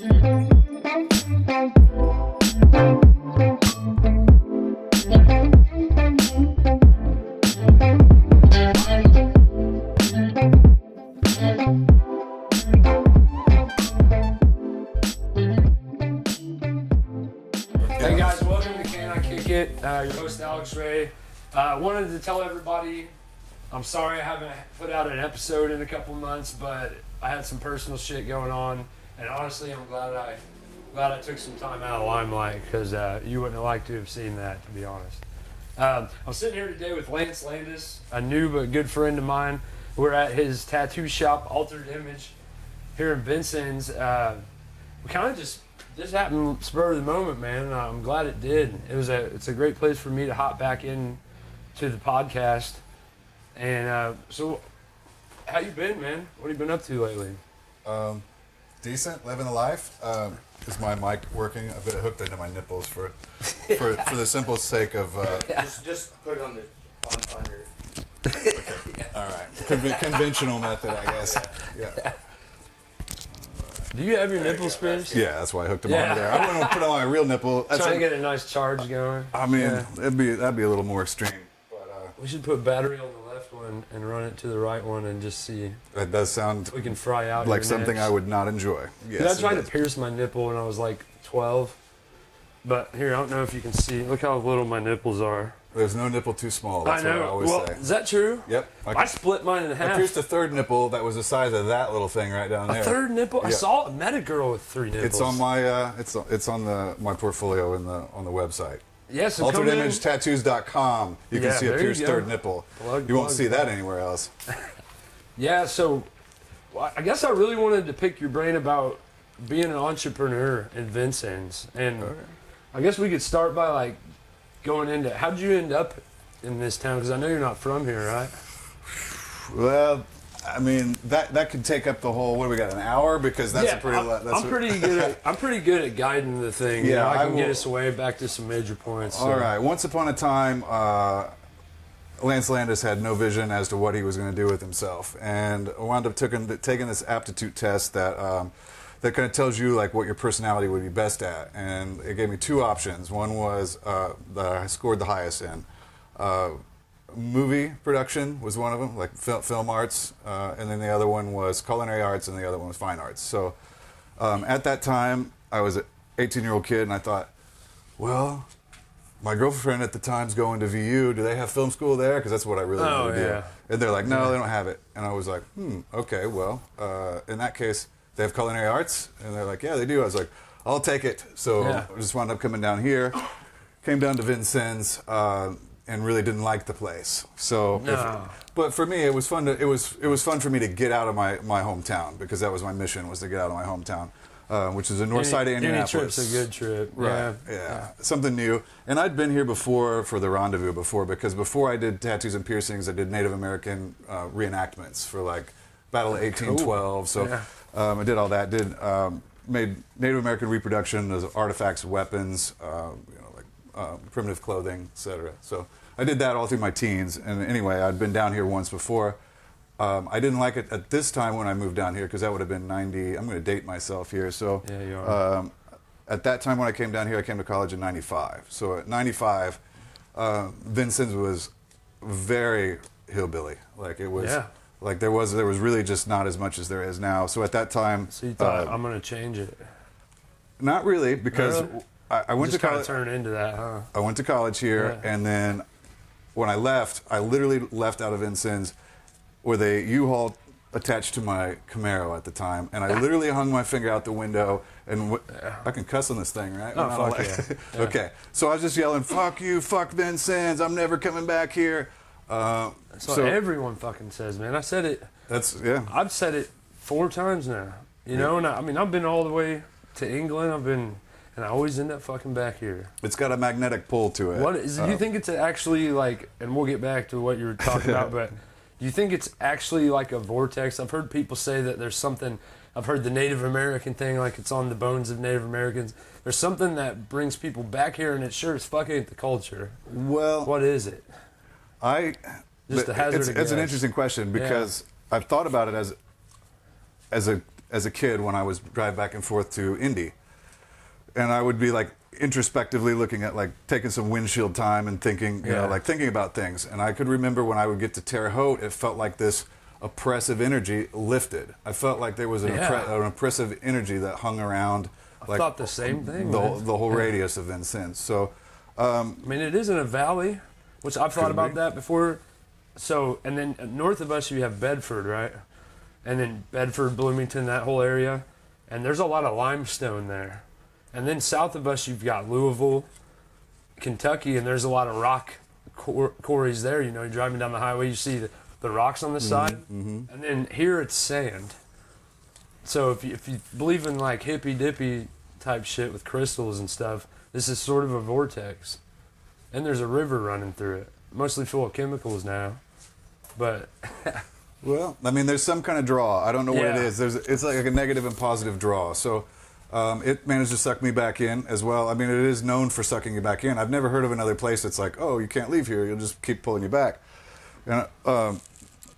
Hey guys, welcome to Can I Kick It? Your host Alex Ray. Wanted to tell everybody I'm sorry I haven't put out an episode in a couple months, but I had some personal shit going on, and honestly, I'm glad I took some time out of Limelight, because you wouldn't have liked to have seen that, to be honest. I'm sitting here today with Lance Landis, a new but good friend of mine. We're at his tattoo shop, Altered Image, here in Vincennes. We kind of just happened spur of the moment, man. I'm glad it did. It's a great place for me to hop back in to the podcast. And so, how you been, man? What have you been up to lately? Decent, living the life. Is my mic working? I've got it hooked into my nipples for the simple sake of. Just put it on your. Okay. Yeah. All right. Conventional method, I guess. Yeah. Do you have your nipples pierced? Yeah, that's why I hooked them on there. I want to put on my real nipple. Trying to get a nice charge going. I mean, that'd be a little more extreme. But we should put battery on the left one and run it to the right one and just see. That does sound. We can fry out like your something nips. I would not enjoy. Yes, I tried to pierce my nipple when I was like 12, but here, I don't know if you can see. Look how little my nipples are. There's no nipple too small. That's I know. what I always say. Is that true? Yep. I split mine in half. I pierced a third nipple that was the size of that little thing right down there. A third nipple? Yeah. I met a girl with 3 nipples. It's on my it's on my portfolio on the website. Yeah, so AlteredImageTattoos.com. You can see a pierced third nipple. You won't see that anywhere else. Yeah, so I guess I really wanted to pick your brain about being an entrepreneur in Vincennes. And I guess we could start by like going into, how'd you end up in this town? Because I know you're not from here, right? Well, I mean that could take up the whole. What do we got? An hour? Because that's a pretty. I'm pretty good at guiding the thing. Yeah, you know, I can get us away back to some major points. So. All right. Once upon a time, Lance Landis had no vision as to what he was going to do with himself, and wound up taking this aptitude test that kind of tells you like what your personality would be best at, and it gave me 2 options. One was that I scored the highest in. Movie production was one of them, like film arts, and then the other one was culinary arts, and the other one was fine arts. So at that time, I was an 18-year-old kid, and I thought, well, my girlfriend at the time's going to VU. Do they have film school there? Because that's what I really want to do. And they're like, no, they don't have it. And I was like, okay, well, in that case, they have culinary arts? And they're like, yeah, they do. I was like, I'll take it. So I just wound up coming down here, came down to Vincennes, and really didn't like the place. So, but for me, it was fun. It was fun for me to get out of my hometown, because that was my mission, was to get out of my hometown, which is the north side of Indianapolis. Any trip's a good trip. Right. Yeah. Something new. And I'd been here before for the Rendezvous because before I did tattoos and piercings, I did Native American reenactments for like Battle of 1812. Cool. So I did all that. Made Native American reproduction as artifacts, weapons, primitive clothing, etc. So I did that all through my teens. And anyway, I'd been down here once before. I didn't like it at this time when I moved down here, because that would have been 90. I'm going to date myself here. So yeah, you are. At that time when I came down here, I came to college in 95. So at 95, Vincennes was very hillbilly. Like it was. Yeah. Like there was really just not as much as there is now. So at that time, so you thought, I'm going to change it? Not really, because I went to college. Turn into that, huh? I went to college here, and then when I left, I literally left out of Vincennes with a U-Haul attached to my Camaro at the time, and I literally hung my finger out the window, and I can cuss on this thing, right? Oh, fuck yeah. Okay, so I was just yelling, "Fuck you, fuck Vincennes! I'm never coming back here." That's what everyone fucking says, man. I said it. I've said it 4 times now. You know, and I've been all the way to England. And I always end up fucking back here. It's got a magnetic pull to it. Do you think it's actually like? And we'll get back to what you were talking about, but do you think it's actually like a vortex? I've heard people say that there's something. I've heard the Native American thing, like it's on the bones of Native Americans. There's something that brings people back here, and it sure as fuck ain't the culture. Well, what is it? It's an interesting question, because I've thought about it as as a kid when I was drive back and forth to Indy, and I would be like introspectively looking at like taking some windshield time and thinking, you know, like thinking about things. And I could remember when I would get to Terre Haute, it felt like this oppressive energy lifted. I felt like there was an oppressive energy that hung around. I thought the same thing. The whole radius of Vincennes. So, I mean, it is in a valley, which I've thought about that before. So, and then north of us you have Bedford, right? And then Bedford, Bloomington, that whole area, and there's a lot of limestone there. And then south of us you've got Louisville, Kentucky, and there's a lot of rock quarries there. You know, you're driving down the highway, you see the rocks on the side, and then here it's sand. So if you believe in like hippy dippy type shit with crystals and stuff, this is sort of a vortex, and there's a river running through it, mostly full of chemicals now, but. Well, I mean, there's some kind of draw. I don't know what it is. It's like a negative and positive draw. So it managed to suck me back in as well. I mean, it is known for sucking you back in. I've never heard of another place that's like, oh, you can't leave here. You'll just keep pulling you back. And,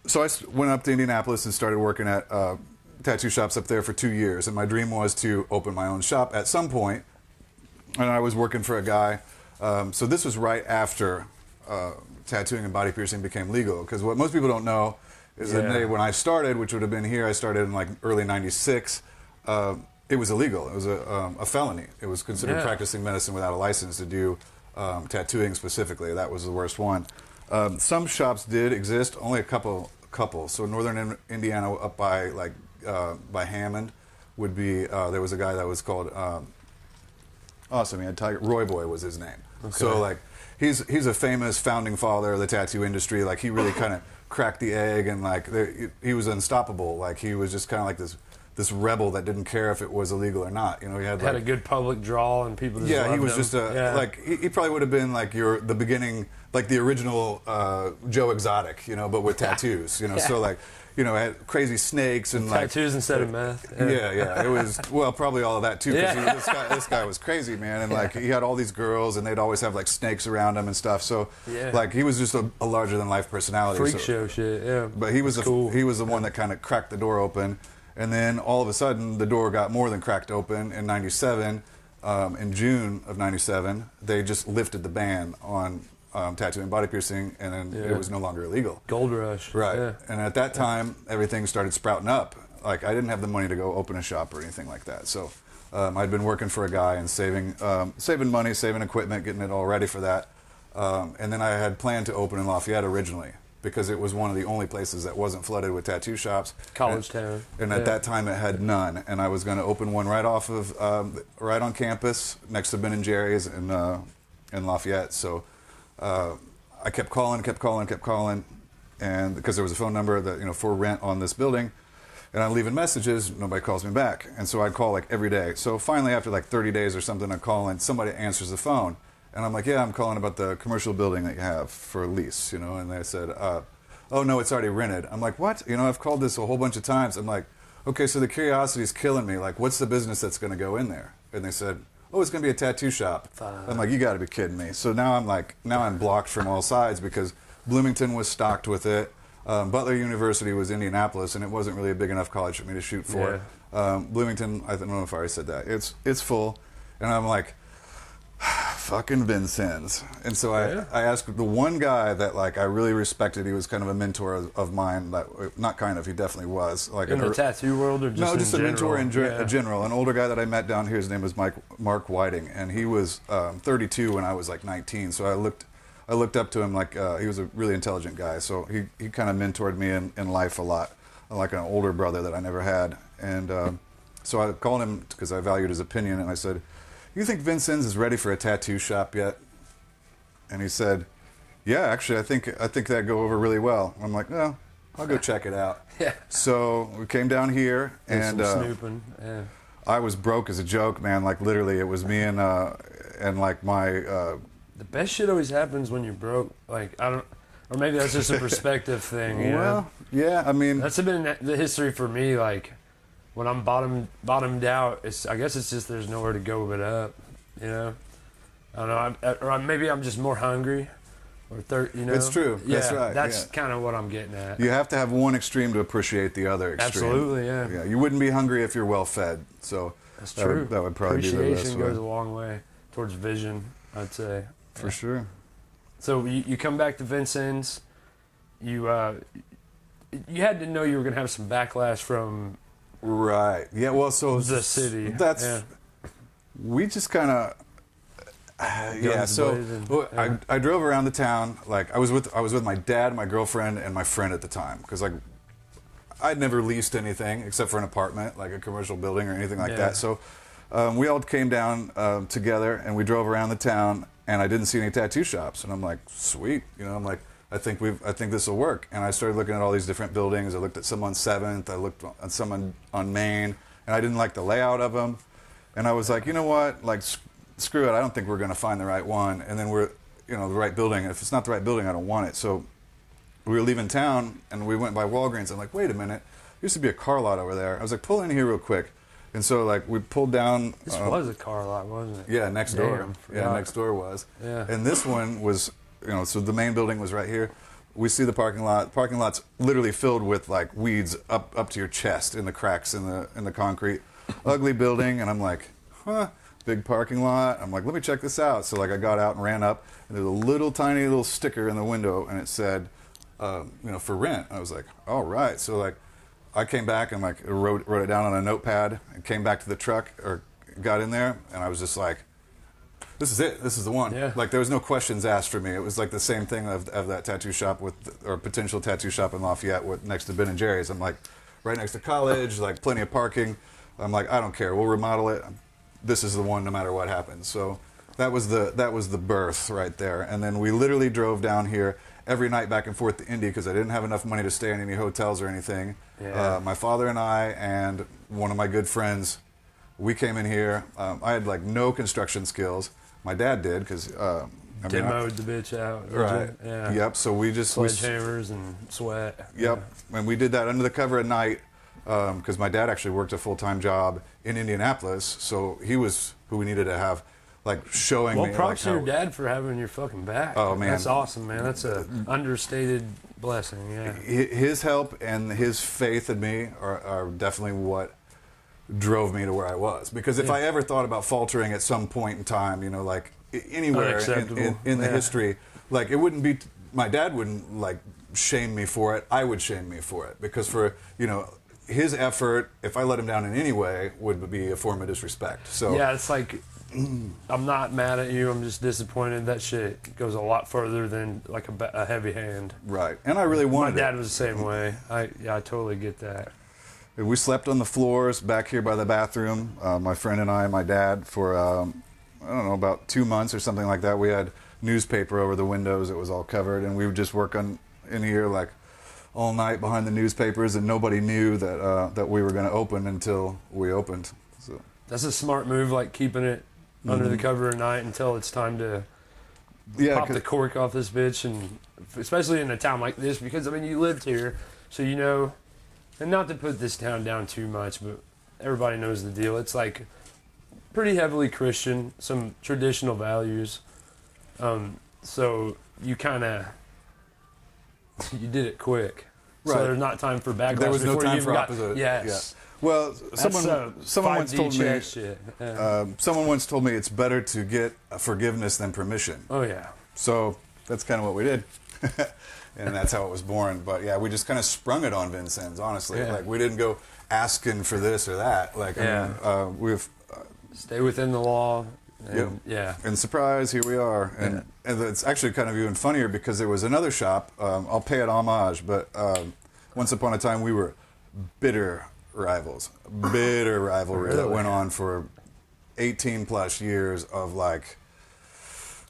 so I went up to Indianapolis and started working at tattoo shops up there for 2 years. And my dream was to open my own shop at some point. And I was working for a guy. So this was right after tattooing and body piercing became legal. Because what most people don't know is that when I started, which would have been here, I started in like early '96. It was illegal. It was a felony. It was considered practicing medicine without a license to do tattooing specifically. That was the worst one. Some shops did exist, only a couple. So northern Indiana, up by like by Hammond, would be. There was a guy that was called. Awesome. He had Tiger. Roy Boy was his name. Okay. So like, he's a famous founding father of the tattoo industry. Like he really kind of cracked the egg, and like he was unstoppable. Like he was just kind of like this rebel that didn't care if it was illegal or not. You know, he had a good public draw, and people just loved he was him. Just like he probably would have been like the beginning, like the original Joe Exotic, you know, but with tattoos. You know, so like, you know, had crazy snakes and like tattoos instead of meth. Yeah, it was probably all of that too. Because this guy was crazy, man, and like he had all these girls, and they'd always have like snakes around him and stuff. So like he was just a larger than life personality. Freak show shit, yeah. But he was cool. He was the one that kind of cracked the door open. And then all of a sudden, the door got more than cracked open in '97. In June of '97, they just lifted the ban on tattoo and body piercing, and then it was no longer illegal. Gold rush. Right. Yeah. And at that time, everything started sprouting up. Like, I didn't have the money to go open a shop or anything like that. So I'd been working for a guy and saving money, saving equipment, getting it all ready for that. And then I had planned to open in Lafayette originally, because it was one of the only places that wasn't flooded with tattoo shops. College town. And at that time, it had none. And I was going to open one right off of, right on campus, next to Ben & Jerry's in Lafayette. So I kept calling, and because there was a phone number that, you know, for rent on this building, and I'm leaving messages, nobody calls me back. And so I'd call like every day. So finally, after like 30 days or something, I call and somebody answers the phone. And I'm like, yeah, I'm calling about the commercial building that you have for a lease, you know. And they said, oh, no, it's already rented. I'm like, what? You know, I've called this a whole bunch of times. I'm like, okay, so the curiosity is killing me. Like, what's the business that's going to go in there? And they said, oh, it's going to be a tattoo shop. I'm like, you got to be kidding me. So now I'm blocked from all sides, because Bloomington was stocked with it. Butler University was Indianapolis, and it wasn't really a big enough college for me to shoot for. Bloomington, I don't know if I already said that. It's full. And I'm like, fucking Vincennes. And so I asked the one guy that like I really respected. He was kind of a mentor of mine. Not kind of, he definitely was. Like in the tattoo world, or just no, just in a mentor in general? general. An older guy that I met down here. His name was Mark Whiting, and he was 32 when I was like 19. So I looked up to him like he was a really intelligent guy. So he kind of mentored me in life a lot, like an older brother that I never had. And so I called him because I valued his opinion, and I said, you think Vincennes is ready for a tattoo shop yet? And he said, yeah, actually, I think that'd go over really well. I'm like, no, I'll go check it out. So we came down here, and some snooping. Yeah. I was broke as a joke, man. Like literally, it was me and like my. The best shit always happens when you're broke. Like I don't, or maybe that's just a perspective thing. You know? Yeah, I mean, that's been the history for me. Like, when I'm bottomed out, I guess it's just there's nowhere to go but up, you know. I don't know, or maybe I'm just more hungry, or third. You know, It's true. Yeah, That's right. That's Yeah. kind of what I'm getting at. You have to have one extreme to appreciate the other extreme. Absolutely, yeah. Yeah, you wouldn't be hungry if you're well fed. So That's that true. That would probably be the best Appreciation way. goes a long way towards vision, I'd say. For sure. So you come back to Vincennes. You had to know you were going to have some backlash from Right. Yeah. Well, so the city. That's Yeah. we just kind of. Yeah. Guns So blazing. well, Yeah. I drove around the town. Like I was with my dad, my girlfriend, and my friend at the time because like I'd never leased anything except for an apartment, like a commercial building or anything like Yeah. that. So we all came down together and we drove around the town, and I didn't see any tattoo shops, and I'm like, sweet, you know, I'm like, I think this will work. And I started looking at all these different buildings. I looked at some on 7th. I looked at some on Main, and I didn't like the layout of them. And I was like, you know what, like screw it. I don't think we're going to find the right one. And then the right building. If it's not the right building, I don't want it. So we were leaving town, and we went by Walgreens. I'm like, wait a minute, there used to be a car lot over there. I was like, pull in here real quick. And so like we pulled down. This was a car lot, wasn't it? Yeah, next door. Damn, Yeah, forgot. next door was. Yeah. And this one was, so the main building was right here. We see the parking lot. The parking lot's literally filled with like weeds up to your chest in the cracks in the concrete. Ugly building, and I'm like, big parking lot. I'm like, let me check this out. So like I got out and ran up, and there's a little tiny little sticker in the window, and it said, for rent. I was like, all right. So like I came back and like wrote it down on a notepad and came back to the truck or got in there, and I was just like, this is it. This is the one. Yeah. Like there was no questions asked for me. It was like the same thing of that tattoo shop or potential tattoo shop in Lafayette next to Ben and Jerry's. I'm like right next to college, like plenty of parking. I'm like, I don't care. We'll remodel it. This is the one, no matter what happens. So that was the birth right there. And then we literally drove down here every night back and forth to Indy because I didn't have enough money to stay in any hotels or anything. Yeah. My father and I and one of my good friends, we came in here. I had like no construction skills. My dad did because Demoed the bitch out. Right. Yeah. Yep. So we Sledgehammers and sweat. Yep. And we did that under the cover at night because my dad actually worked a full-time job in Indianapolis, so he was who we needed to have like showing Well, me. props to like, your dad for having your fucking back. Oh, man. That's awesome, man. That's a understated blessing. Yeah. His help and his faith in me are definitely what drove me to where I was. Because if I ever thought about faltering at some point in time, like anywhere Unacceptable. in the history, like it wouldn't be, my dad wouldn't like shame me for it. I would shame me for it because for, his effort, if I let him down in any way, would be a form of disrespect. So Yeah, it's like, I'm not mad at you. I'm just disappointed. That shit goes a lot further than like a heavy hand. Right. And I really My wanted dad it. was the same way. I totally get that. We slept on the floors back here by the bathroom, my friend and I, my dad, for, I don't know, about 2 months or something like that. We had newspaper over the windows. It was all covered. And we would just work in here like all night behind the newspapers, and nobody knew that we were going to open until we opened. So That's a smart move, like keeping it under the cover at night until it's time to pop the cork off this bitch, and especially in a town like this, because I mean you lived here, so and not to put this town down too much, but everybody knows the deal. It's like pretty heavily Christian, some traditional values. So you you did it quick. Right. So there's not time for backlash. there was no before you time even for got- opposite. Yes. Yeah. Well, That's someone once 5D told me. chess shit. Yeah. Someone once told me it's better to get forgiveness than permission. Oh yeah. So that's kind of what we did. And that's how it was born. But yeah, we just kind of sprung it on Vincennes, honestly. Yeah. Like we didn't go asking for this or that. Like, I mean, we've, Stay within the law. And, yeah. and surprise, here we are. And it's actually kind of even funnier because there was another shop, I'll pay it homage, but once upon a time we were bitter rivalry that Really? went on for 18 plus years of like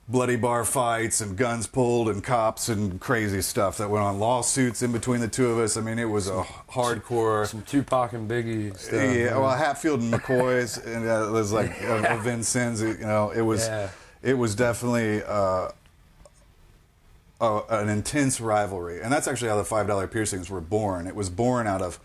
bloody bar fights and guns pulled and cops and crazy stuff that went on, lawsuits in between the two of us. I mean, it was a hardcore. Some Tupac and Biggie stuff. Yeah, well, Hatfield and McCoy's, and it was like Vincennes. It was definitely an intense rivalry, and that's actually how the $5 piercings were born. It was born out of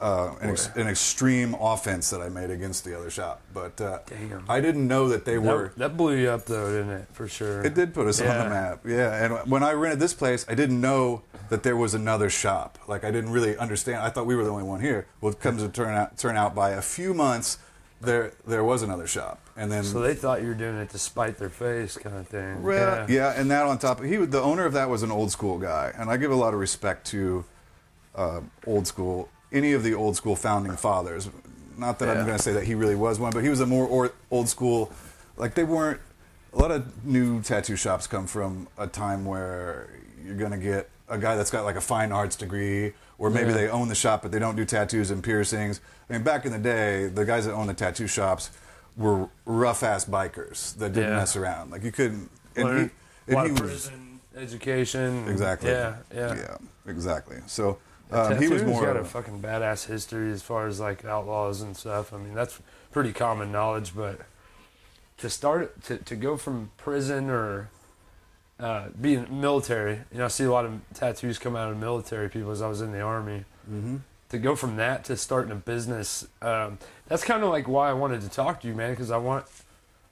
an extreme offense that I made against the other shop. But Damn. I didn't know that they were. That blew you up though, didn't it? For sure. It did put us on the map. Yeah, and when I rented this place, I didn't know that there was another shop. Like I didn't really understand. I thought we were the only one here. Well, it comes to turn out by a few months, there was another shop, and then. So they thought you were doing it to spite their face, kind of thing. Yeah, and that on top, the owner of that was an old school guy, and I give a lot of respect to old school. Any of the old school founding fathers. Not that I'm going to say that he really was one, but he was a more old school. Like they weren't. A lot of new tattoo shops come from a time where you're going to get a guy that's got like a fine arts degree, or maybe they own the shop but they don't do tattoos and piercings. I mean, back in the day, the guys that owned the tattoo shops were rough ass bikers that didn't mess around. Like you couldn't. And a lot he of was prison, education. exactly. Yeah, exactly. So. He was more got a fucking badass history as far as like outlaws and stuff. I mean, that's pretty common knowledge. But to go from prison or being military, you know, I see a lot of tattoos come out of military people as I was in the Army. Mm-hmm. To go from that to starting a business, that's kind of like why I wanted to talk to you, man. Because I want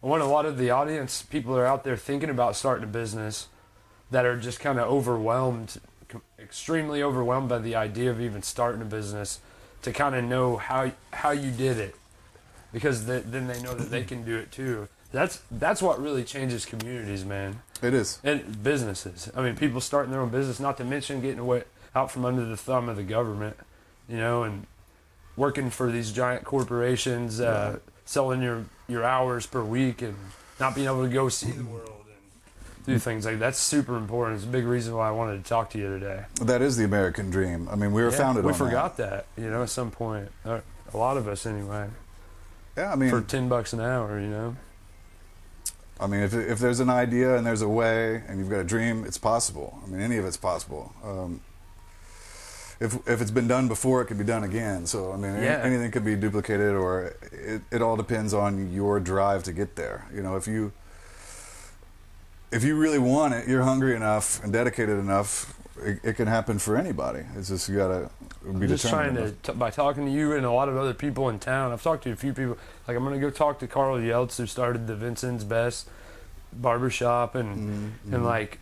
a lot of the audience, people that are out there thinking about starting a business, that are just kind of overwhelmed. Extremely overwhelmed by the idea of even starting a business, to kind of know how you did it, because then they know that they can do it too. That's what really changes communities, man. It is. And businesses. I mean, people starting their own business, not to mention getting away out from under the thumb of the government, you know, and working for these giant corporations, selling your hours per week and not being able to go see the world. Do things like that's super important. It's a big reason why I wanted to talk to you today. That is the American dream. I mean, we were founded on that. We forgot that, you know, at some point. A lot of us, anyway. Yeah, I mean, for $10 an hour, you know. I mean, if there's an idea and there's a way and you've got a dream, it's possible. I mean, any of it's possible. If it's been done before, it can be done again. So I mean, anything could be duplicated, or it all depends on your drive to get there. You know, if you really want it, you're hungry enough and dedicated enough, it can happen for anybody. It's just you gotta be just determined. Just trying by talking to you and a lot of other people in town. I've talked to a few people. Like I'm gonna go talk to Carl Yeltz, who started the Vincent's Best barbershop, and like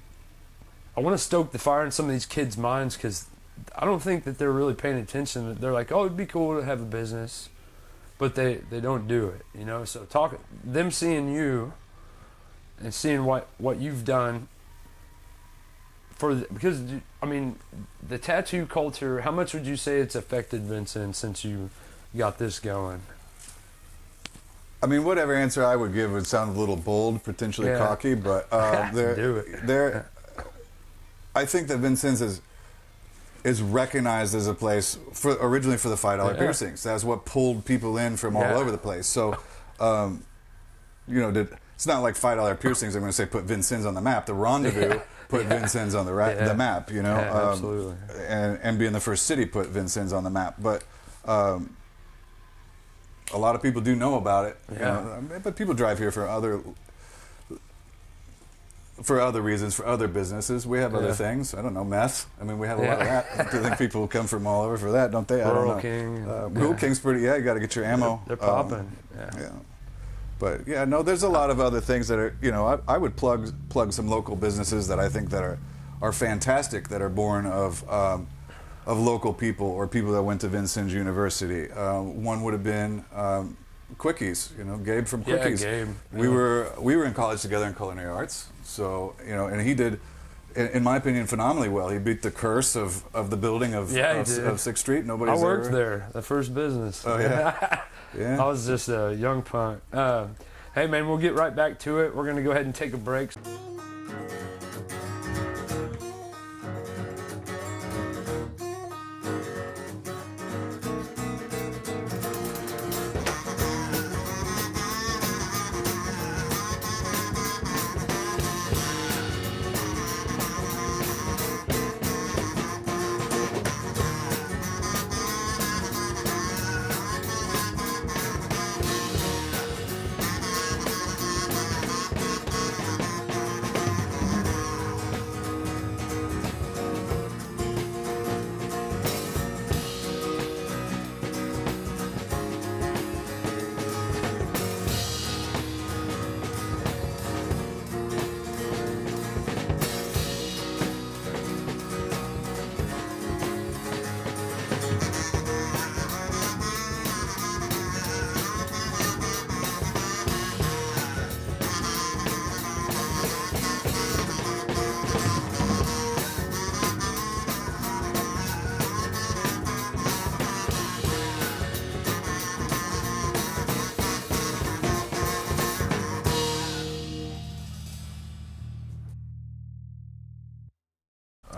I want to stoke the fire in some of these kids' minds, because I don't think that they're really paying attention. They're like, oh, it'd be cool to have a business, but they don't do it. You know, so them seeing you. And seeing what you've done because I mean the tattoo culture, how much would you say it's affected Vincent since you got this going? I mean, whatever answer I would give would sound a little bold, potentially cocky, but do it. I think that Vincent's is recognized as a place originally for the $5 piercings. That's what pulled people in from all over the place. So, you know, it's not like $5 piercings. I'm going to say put Vincent's on the map. The Rendezvous put Vincent's on the map. You know, absolutely. And being the first city put Vincent's on the map. But a lot of people do know about it. You know? But people drive here for other reasons, for other businesses. We have other things. I don't know, meth. I mean, we have a lot of that. I think people come from all over for that, don't they? Rural King. Rural King's pretty. Yeah, you got to get your ammo. They're popping. Yeah. But yeah, no, there's a lot of other things that are, you know, I would plug some local businesses that I think that are fantastic, that are born of local people or people that went to Vincennes University. One would have been Quickies, you know, Gabe from Quickies. Yeah, Gabe. We were in college together in culinary arts, so you know, and he did, in my opinion, phenomenally well. He beat the curse of the building of 6th Street. I worked there, the first business. Oh yeah. Yeah. I was just a young punk. Hey man, we'll get right back to it. We're gonna go ahead and take a break.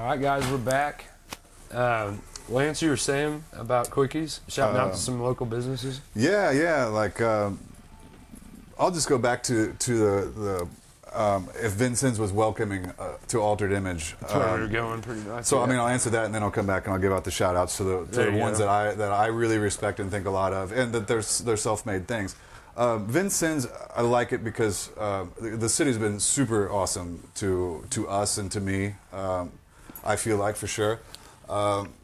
right, guys, we're back. Lance, you were saying about quickies, shouting out to some local businesses. Yeah. Like, I'll just go back to the if Vincent's was welcoming to Altered Image. That's where we were going pretty much. So, I mean, I'll answer that, and then I'll come back and I'll give out the shout-outs to the ones that I really respect and think a lot of, and that they're self-made things. Vincent's, I like it because the city's been super awesome to us and to me. I feel like, for sure. I've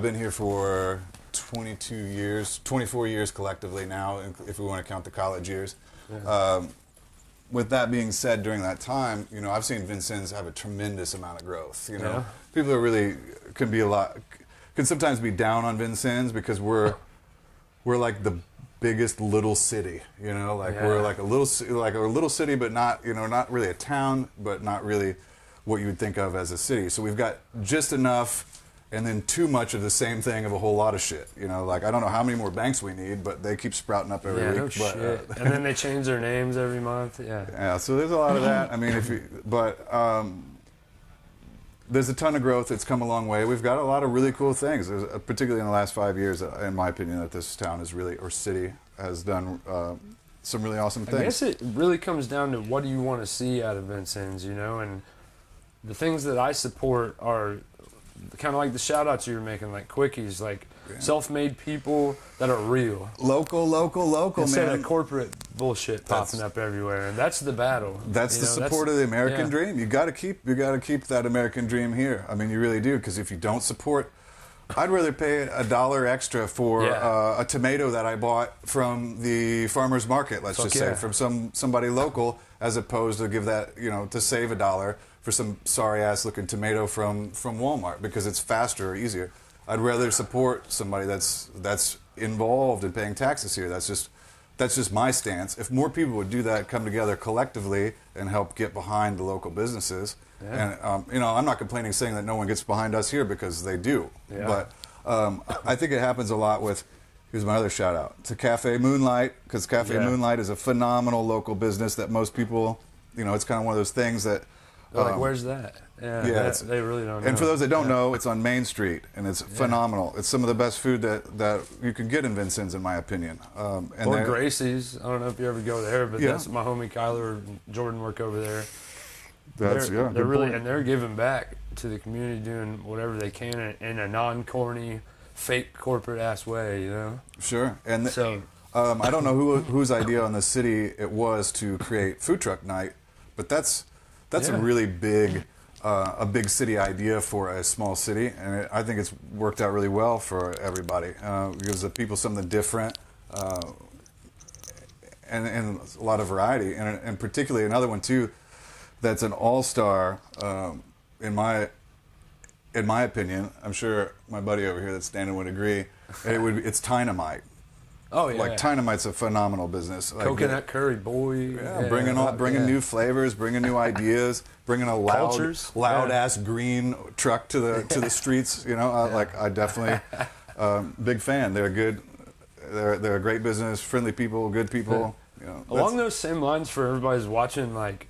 been here for 22 years, 24 years collectively now, if we want to count the college years. Yeah. With that being said, during that time, you know, I've seen Vincent's have a tremendous amount of growth. You know, people are really can sometimes be down on Vincent's because we're like the biggest little city. You know, like we're like a little city, but not, you know, not really a town, but not really what you would think of as a city. So we've got just enough, and then too much of the same thing of a whole lot of shit. You know, like, I don't know how many more banks we need, but they keep sprouting up every week. No shit. And then they change their names every month. Yeah, so there's a lot of that. I mean, there's a ton of growth. It's come a long way. We've got a lot of really cool things, particularly in the last 5 years, in my opinion, that this town is really, or city, has done some really awesome things. I guess it really comes down to what do you want to see out of Vincent's, you know, and the things that I support are kind of like the shout-outs you were making, like quickies, like self-made people that are real. Local, Instead man. of corporate bullshit popping up everywhere, and that's the battle. That's the support of the American dream. You got to keep that American dream here. I mean, you really do, because if you don't support, I'd rather pay $1 extra for a tomato that I bought from the farmer's market, let's just say, from somebody local, as opposed to give that, you know, to save $1 for some sorry-ass looking tomato from Walmart, because it's faster or easier. I'd rather support somebody that's involved in paying taxes here. That's just my stance. If more people would do that, come together collectively and help get behind the local businesses, and you know, I'm not complaining saying that no one gets behind us here, because they do. But I think it happens a lot with. Here's my other shout out to Cafe Moonlight, because Cafe Moonlight is a phenomenal local business that most people, you know, it's kind of one of those things that. Like, where's that? They really don't know. And for those that don't know, it's on Main Street, and it's phenomenal. It's some of the best food that you can get in Vincent's, in my opinion. Or Gracie's. I don't know if you ever go there, but that's my homie Kyler and Jordan work over there. They're really, and they're giving back to the community, doing whatever they can in a non-corny, fake corporate-ass way, you know? Sure. And I don't know whose idea on the city it was to create food truck night, but that's a really big, a big city idea for a small city, and I think it's worked out really well for everybody. It gives the people something different, and a lot of variety, and particularly another one too, that's an all-star, in my opinion. I'm sure my buddy over here that's standing would agree. It's Dynamite. Oh yeah, like Dynamite's a phenomenal business. Like, coconut curry, boy. Bringing new flavors, bringing new ideas, bringing a loud ass green truck to the streets. You know, like, I definitely big fan. They're good. They're a great business, friendly people, good people. You know, along those same lines, for everybody who's watching, like,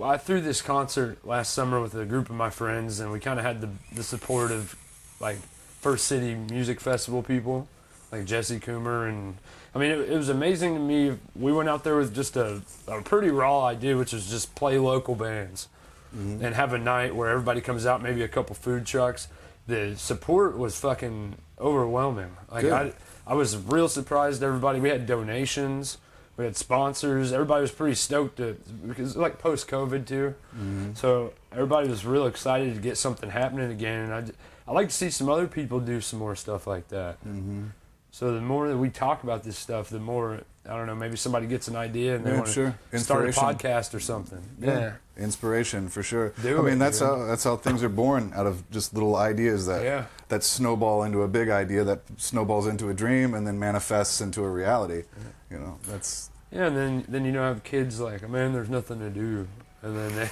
I threw this concert last summer with a group of my friends, and we kind of had the support of, like, First City Music Festival people, like Jesse Coomer, and I mean, it was amazing to me. We went out there with just a pretty raw idea, which is just play local bands and have a night where everybody comes out, maybe a couple food trucks. The support was fucking overwhelming. Like, I was real surprised. Everybody, we had donations, we had sponsors. Everybody was pretty stoked because it's like post-COVID too. So everybody was real excited to get something happening again. And I like to see some other people do some more stuff like that. So the more that we talk about this stuff, the more, I don't know, maybe somebody gets an idea and they want to start a podcast or something. Inspiration for sure. That's how things are born, out of just little ideas that snowball into a big idea, that snowballs into a dream, and then manifests into a reality. You know, that's and then you know, have kids like, man, there's nothing to do, and then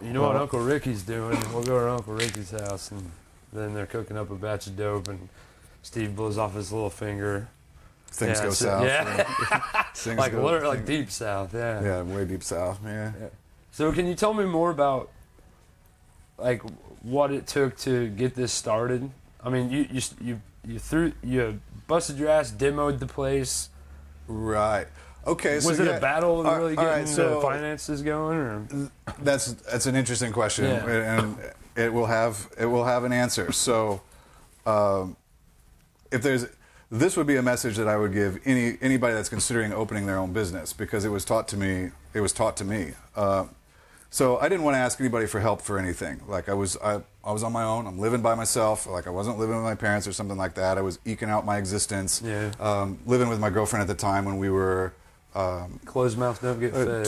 you know what Uncle Ricky's doing? We'll go to Uncle Ricky's house, and then they're cooking up a batch of dope, and Steve blows off his little finger. Things go south. Like deep south. Yeah, way deep south. Yeah. So can you tell me more about like what it took to get this started? I mean, you busted your ass, demoed the place. Right. Okay. So Was it a battle of really getting the finances going? Or? That's an interesting question, Yeah. and it will have an answer. So, this would be a message that I would give anybody that's considering opening their own business, because it was taught to me. So I didn't want to ask anybody for help for anything. Like I was on my own. I'm living by myself. Like I wasn't living with my parents or something like that. I was eking out my existence. Yeah. Living with my girlfriend at the time when we were Closed mouth don't get fed.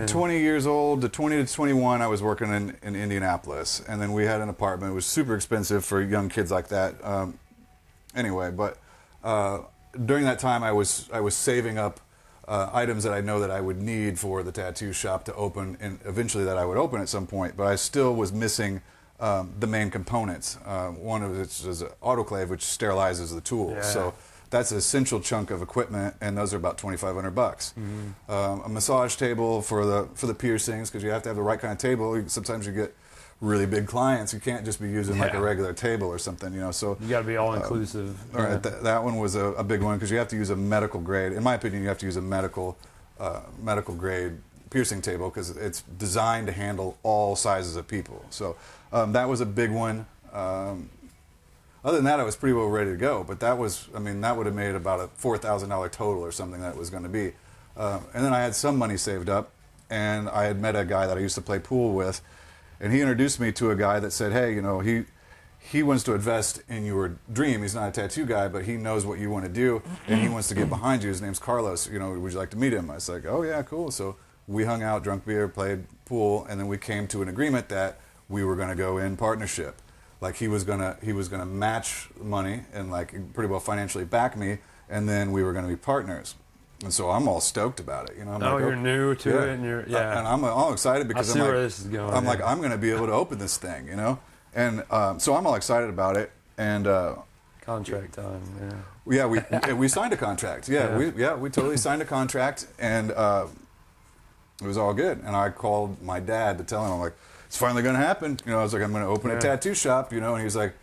20 years old to 20 to 21. I was working in Indianapolis, and then we had an apartment. It was super expensive for young kids like that. Anyway, but during that time, I was saving up items that I know that I would need for the tattoo shop to open, and eventually that I would open at some point. But I still was missing the main components. One of which is an autoclave, which sterilizes the tools. Yeah. So that's an essential chunk of equipment, and those are about $2,500. Mm-hmm. A massage table for the piercings, because you have to have the right kind of table. Sometimes you get really big clients. You can't just be using like a regular table or something, you know. So you got to be all inclusive. All right, that one was a big one, because you have to use a medical grade. In my opinion, you have to use a medical grade piercing table, because it's designed to handle all sizes of people. So that was a big one. Other than that, I was pretty well ready to go. But that would have made about a $4,000 total or something that it was going to be. And then I had some money saved up, and I had met a guy that I used to play pool with, and he introduced me to a guy that said, hey, you know, he wants to invest in your dream. He's not a tattoo guy, but he knows what you want to do, and he wants to get behind you. His name's Carlos. You know, would you like to meet him? I was like, oh yeah, cool. So we hung out, drank beer, played pool, and then we came to an agreement that we were going to go in partnership. Like he was gonna match money and like pretty well financially back me, and then we were going to be partners. And so I'm all stoked about it, you know. You're new to it, and and I'm all excited because I see where this is going. I'm like, I'm going to be able to open this thing, you know. And so I'm all excited about it. And contract time, we signed a contract. We totally signed a contract, and it was all good. And I called my dad to tell him, I'm like, it's finally going to happen. You know, I was like, I'm going to open a tattoo shop, you know. And he was like,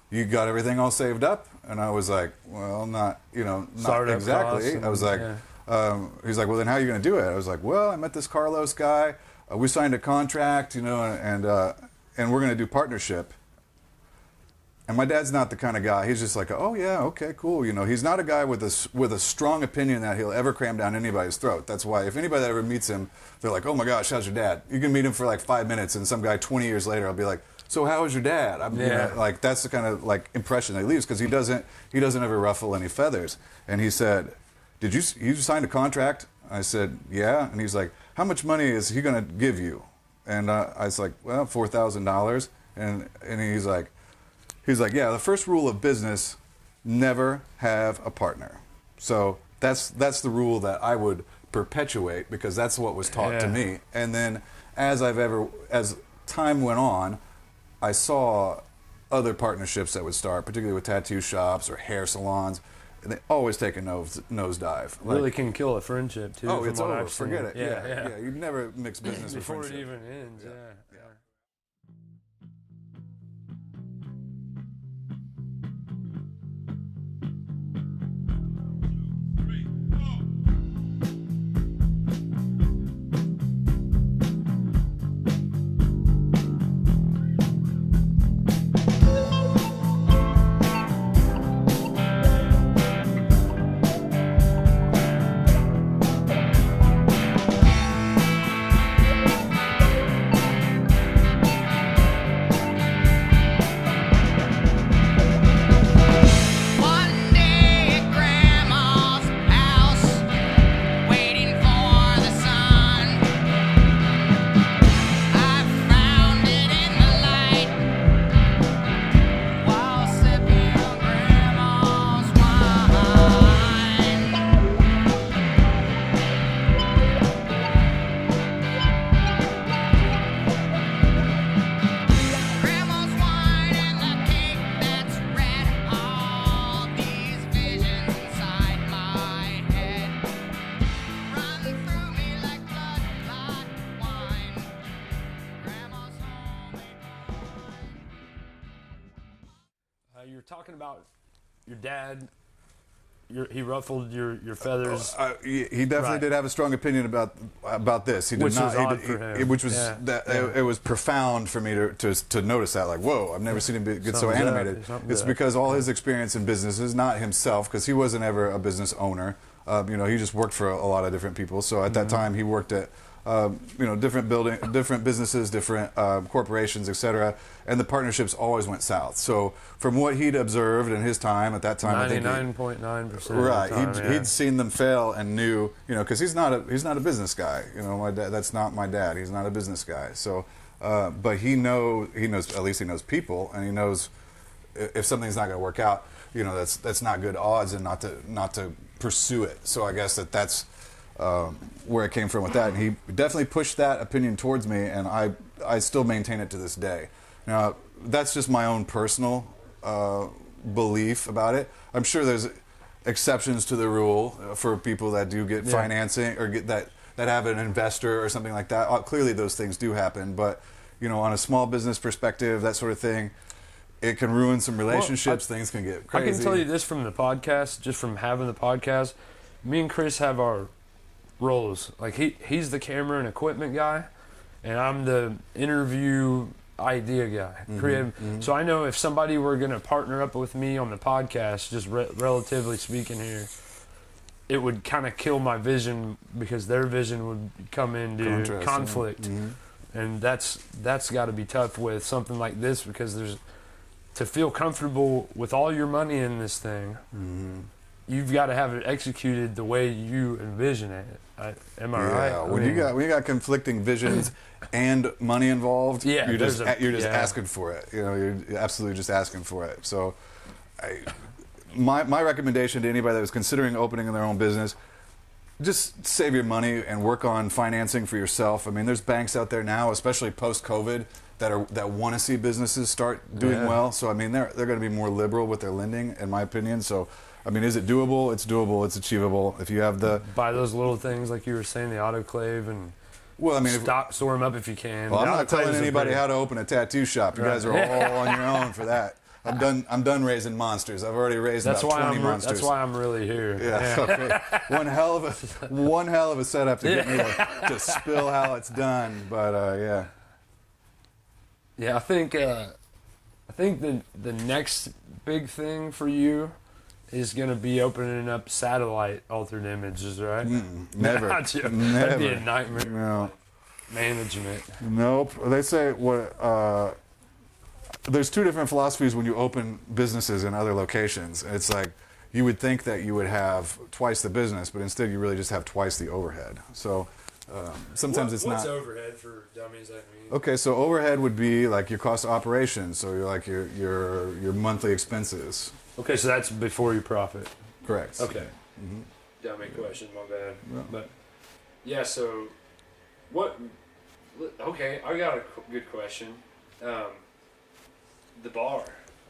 you got everything all saved up? And I was like, well, not exactly. I was like, he's like, well, then how are you going to do it? I was like, well, I met this Carlos guy. We signed a contract, you know, and we're going to do partnership. And my dad's not the kind of guy. He's just like, oh yeah, okay, cool. You know, he's not a guy with a strong opinion that he'll ever cram down anybody's throat. That's why if anybody that ever meets him, they're like, oh my gosh, how's your dad? You can meet him for like 5 minutes, and some guy 20 years later, I'll be like, so how was your dad? You know, like that's the kind of like impression that he leaves, because he doesn't ever ruffle any feathers. And he said, you signed a contract? I said, yeah. And he's like, how much money is he going to give you? And I was like, well, $4,000. And he's like, yeah, the first rule of business, never have a partner. So that's the rule that I would perpetuate, because that's what was taught to me. And then as time went on, I saw other partnerships that would start, particularly with tattoo shops or hair salons, and they always take a nosedive. Really can kill a friendship too. Oh, it's over. Forget Forget it. Yeah. You'd never mix business with before friendship. it even ends. Yeah. about your dad? He ruffled your feathers. He definitely did have a strong opinion about this. He did Which not. was odd for him. Which was Yeah. It was profound for me to notice that. Like, whoa! I've never seen him get so Something's up. animated. Something's It's up. because all his experience in business is not himself, because he wasn't ever a business owner. He just worked for a lot of different people. So at that time, he worked at different businesses, different corporations, etc. And the partnerships always went south. So from what he'd observed in his time at that time, I think 99.9%. right, he'd seen them fail and knew, because he's not a business guy. My dad, that's not my dad. He's not a business guy. So, but he knows at least he knows people, and he knows if something's not going to work out, that's not good odds, and not to pursue it. So I guess that's where it came from with that, and he definitely pushed that opinion towards me, and I still maintain it to this day. Now, that's just my own personal belief about it. I'm sure there's exceptions to the rule for people that do get financing or get that have an investor or something like that. Clearly, those things do happen, but on a small business perspective, that sort of thing, it can ruin some relationships. Things can get crazy. I can tell you this from the podcast, just from having the podcast. Me and Chris have our roles. Like he's the camera and equipment guy, and I'm the interview idea guy, creative. So I know if somebody were going to partner up with me on the podcast, just relatively speaking here, it would kind of kill my vision, because their vision would come into conflict. And that's got to be tough with something like this, because to feel comfortable with all your money in this thing, you've got to have it executed the way you envision it. Am I right? When you got conflicting visions and money involved, you're just asking for it. You're absolutely just asking for it. So, my recommendation to anybody that was considering opening their own business: just save your money and work on financing for yourself. I mean, there's banks out there now, especially post-COVID, that want to see businesses start doing well. So I mean, they're going to be more liberal with their lending, in my opinion. So, I mean, is it doable? It's doable. It's achievable. If you have buy those little things like you were saying, the autoclave, and store them up if you can. Well, I'm not telling anybody how to open a tattoo shop. You guys are all on your own for that. I'm done raising monsters. I've already raised about 20 monsters. That's why I'm really here. Yeah. One hell of a setup to get me to spill how it's done. But yeah. Yeah, I think the next big thing for you is going to be opening up satellite altered images, right? Never. Never. That'd be a nightmare. No. Management. Nope. They say there's two different philosophies when you open businesses in other locations. It's like you would think that you would have twice the business, but instead you really just have twice the overhead. So sometimes it's not. What's overhead for dummies like me? Okay, so overhead would be like your cost of operation, so you're like your monthly expenses. Okay, so that's before your profit. Correct. Okay. Dummy question, my bad. Yeah. But yeah, so what? Okay, I got a good question. The bar.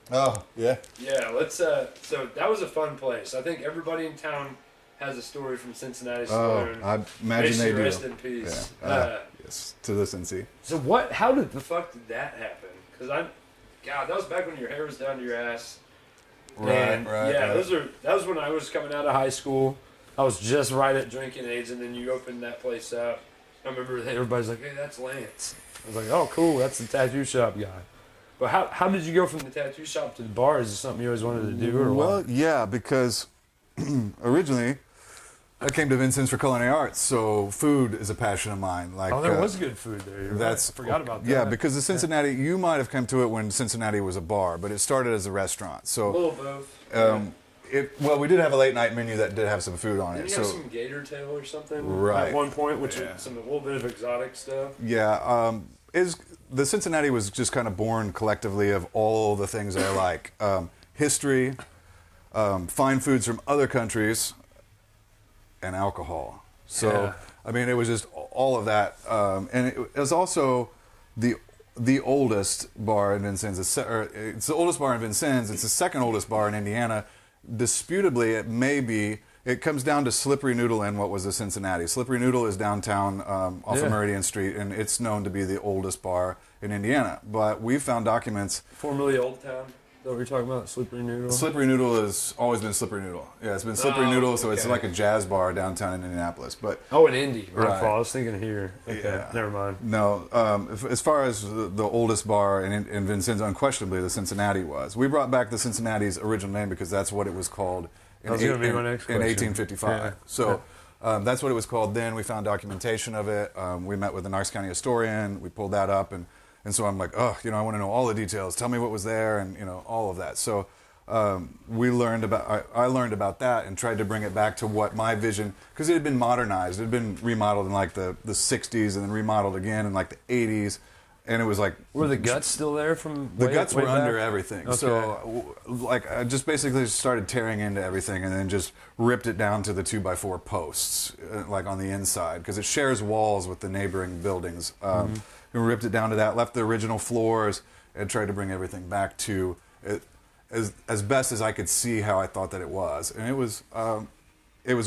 Oh yeah. Yeah, let's. So that was a fun place. I think everybody in town has a story from Cincinnati Saloon. I imagine they do. Rest in peace. Yes, to listen to. So how did the fuck did that happen? Because that was back when your hair was down to your ass. Right. Yeah, that was when I was coming out of high school. I was just right at drinking age, and then you opened that place up. I remember everybody's like, "Hey, that's Lance." I was like, "Oh, cool, that's the tattoo shop guy." But how did you go from the tattoo shop to the bar? Is it something you always wanted to do, or Well, what? yeah, because originally I came to Vincent's for culinary arts, so food is a passion of mine. Like, there was good food there. You're right. I forgot about that. Yeah, because the Cincinnati, you might have come to it when Cincinnati was a bar, but it started as a restaurant. So a little both. We did have a late night menu that did have some food on it. Did you have some gator tail or something? Right. At one point, which was a little bit of exotic stuff. Yeah. The Cincinnati was just kind of born collectively of all the things I like. History, fine foods from other countries, and alcohol. So, I mean, it was just all of that. And it was also the oldest bar in Vincennes. It's the oldest bar in Vincennes. It's the second oldest bar in Indiana. Disputably, it comes down to Slippery Noodle and what was the Cincinnati. Slippery Noodle is downtown off of Meridian Street, and it's known to be the oldest bar in Indiana. But we found documents. Formerly Old Town? What were you talking about? Slippery Noodle? Slippery Noodle has always been Slippery Noodle. Yeah, it's been Slippery Noodle, so it's okay. like a jazz bar downtown in Indianapolis. But Oh, in Indy. My Right. fault. I was thinking here. Okay, Yeah. never mind. No, as far as the oldest bar in Vincennes, unquestionably the Cincinnati was. We brought back the Cincinnati's original name because that's what it was called in, That was gonna be my next in question. 1855. Yeah. So that's what it was called then. We found documentation of it. We met with the Knox County historian. We pulled that up, and so I'm like, oh, I want to know all the details. Tell me what was there, and all of that. So we learned about. I learned about that and tried to bring it back to what my vision, because it had been modernized. It had been remodeled in like the 60s, and then remodeled again in like the 80s, and it was like. Were the guts still there from? The way, guts way were back? under everything. Okay. So, like, I just basically started tearing into everything and then just ripped it down to the 2x4 posts, like on the inside, because it shares walls with the neighboring buildings. We ripped it down to that, left the original floors, and tried to bring everything back to it as best as I could see how I thought that it was. And it was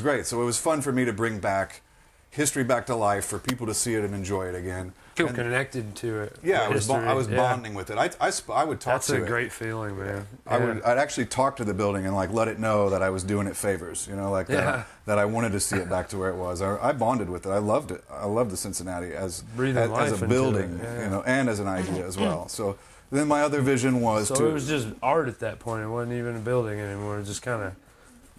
great. So it was fun for me to bring back history back to life, for people to see it and enjoy it again. Feel connected to it. Yeah, the I was history. bonding with it. I would talk That's to a it. great feeling, man. I'd actually talk to the building and like let it know that I was doing it favors, like that I wanted to see it back to where it was. I bonded with it. I loved it. I loved the Cincinnati as Breathing life a into building, it, and as an idea as well. So then my other vision was So it was just art at that point. It wasn't even a building anymore. It was just kind of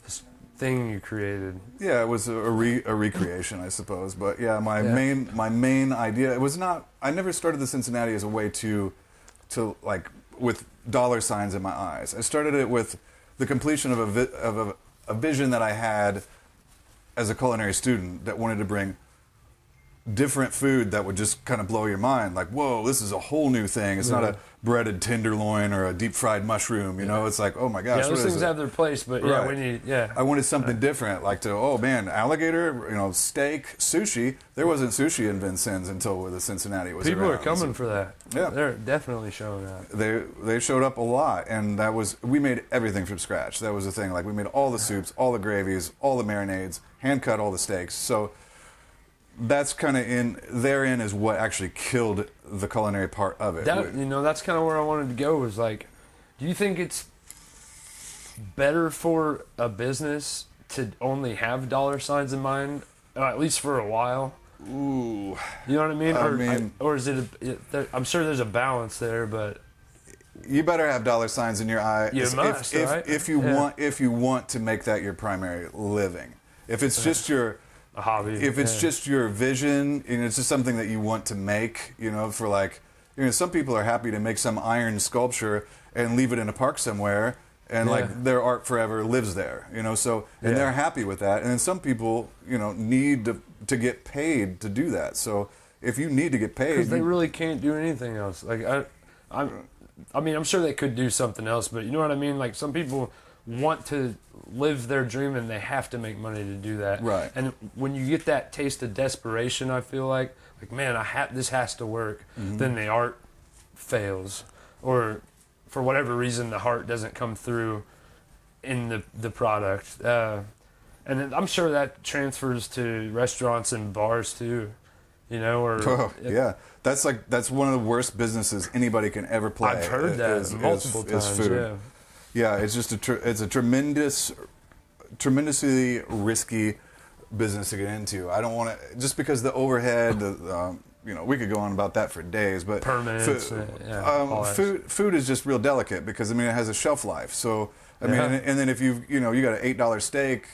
this thing you created. yeah, it was a recreation, I suppose. But yeah, my main idea, it was not. I never started the Cincinnati as a way to like with dollar signs in my eyes. I started it with the completion of a vision that I had as a culinary student that wanted to bring different food that would just kind of blow your mind. Like, whoa, this is a whole new thing. It's not a breaded tenderloin or a deep fried mushroom. It's like, oh my gosh, Yeah, what those is things it? have their place, but Right. I wanted something different, like oh man, alligator, steak, sushi. There wasn't sushi in Vincennes until the Cincinnati was people around. are coming for that. Yeah. They're definitely showing up. They showed up a lot, and we made everything from scratch. That was the thing. Like, we made all the soups, all the gravies, all the marinades, hand cut all the steaks. So that's kind of therein is what actually killed the culinary part of it. That's kind of where I wanted to go, was like, do you think it's better for a business to only have dollar signs in mind, at least for a while? Ooh. You know what I mean? I or is it I'm sure there's a balance there, but you better have dollar signs in your eye. You must, right? If you want to make that your primary living. If it's just your a hobby. If it's just your vision, it's just something that you want to make, for like, some people are happy to make some iron sculpture and leave it in a park somewhere, and like their art forever lives there, so, and they're happy with that. And then some people, need to get paid to do that. So if you need to get paid, because they really can't do anything else. Like I'm sure they could do something else, but you know what I mean? Like, some people want to live their dream and they have to make money to do that. Right. And when you get that taste of desperation, I feel like man, this has to work. Mm-hmm. Then the art fails, or for whatever reason the heart doesn't come through in the product. And then I'm sure that transfers to restaurants and bars too. Yeah, that's one of the worst businesses anybody can ever play. I've heard that multiple times. Food. Yeah, it's just it's a tremendously risky business to get into. I don't want to, just because the overhead, we could go on about that for days, but permits, food is just real delicate because it has a shelf life. So I mean, and then if you got an $8 steak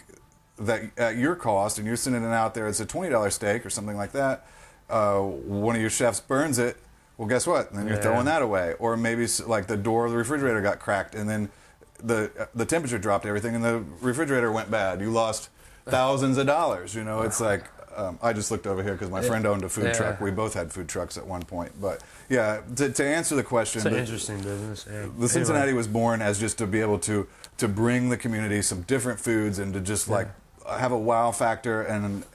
that at your cost and you're sending it out there, it's a $20 steak or something like that. One of your chefs burns it. Well, guess what? And then you're throwing that away. Or maybe like the door of the refrigerator got cracked, and then the temperature dropped everything, and the refrigerator went bad. You lost thousands of dollars. It's like I just looked over here because my friend owned a food truck. We both had food trucks at one point. But yeah, to answer the question, it's an interesting business. Yeah. The Cincinnati was born as just to be able to bring the community some different foods and to just like have a wow factor, and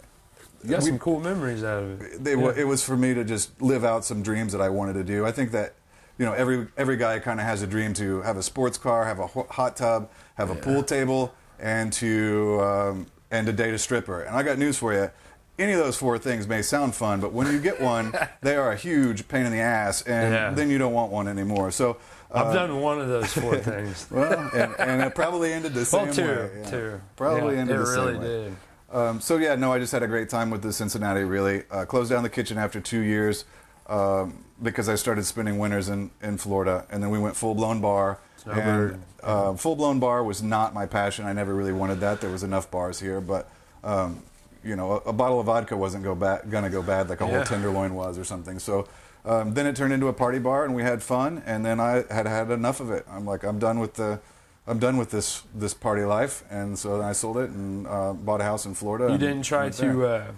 you got some cool memories out of it. It was for me to just live out some dreams that I wanted to do. I think that every guy kind of has a dream to have a sports car, have a hot tub, have a pool table, and to date a stripper. And I got news for you: any of those 4 things may sound fun, but when you get one, they are a huge pain in the ass, and then you don't want one anymore. So I've done one of those 4 things. Well, and it probably ended the same way. Yeah. Two. Probably ended the same way. It really did. So yeah, no, I just had a great time with the Cincinnati. Really closed down the kitchen after 2 years because I started spending winters in Florida, and then we went full blown bar. And full blown bar was not my passion. I never really wanted that. There was enough bars here, but you know, a bottle of vodka wasn't gonna go bad like a whole tenderloin was or something. So then it turned into a party bar, and we had fun. And then I had enough of it. I'm like, I'm done with this party life, and so then I sold it and bought a house in Florida. You didn't try to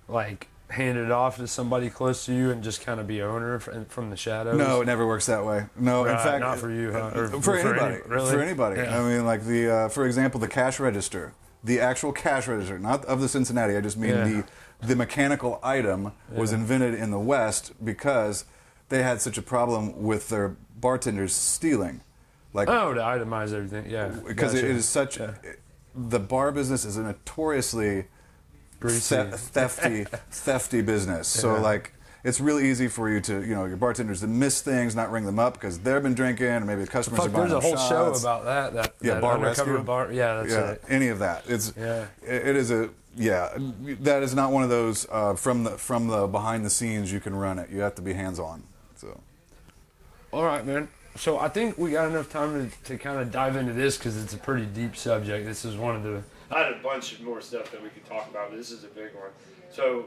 like hand it off to somebody close to you and just kind of be owner from the shadows? No, it never works that way. No, right, in fact, not for you, huh? Or for anybody. Really? For anybody. Yeah. I mean, like for example, the cash register, the actual cash register, not of the Cincinnati. I just mean the mechanical item was invented in the West because they had such a problem with their bartenders stealing. Like, to itemize everything, because it is such. The bar business is a notoriously thefty business. So like, it's really easy for you to, your bartenders to miss things, not ring them up because they've been drinking, or maybe the customers are buying there's a whole shots. show about that. That bar undercover rescue. bar. Yeah, that's it. Any of that. It is a that is not one of those from the behind the scenes you can run it. You have to be hands on. So. All right, man. So I think we got enough time to kind of dive into this because it's a pretty deep subject. This is one of the. I had a bunch of more stuff that we could talk about, but this is a big one. So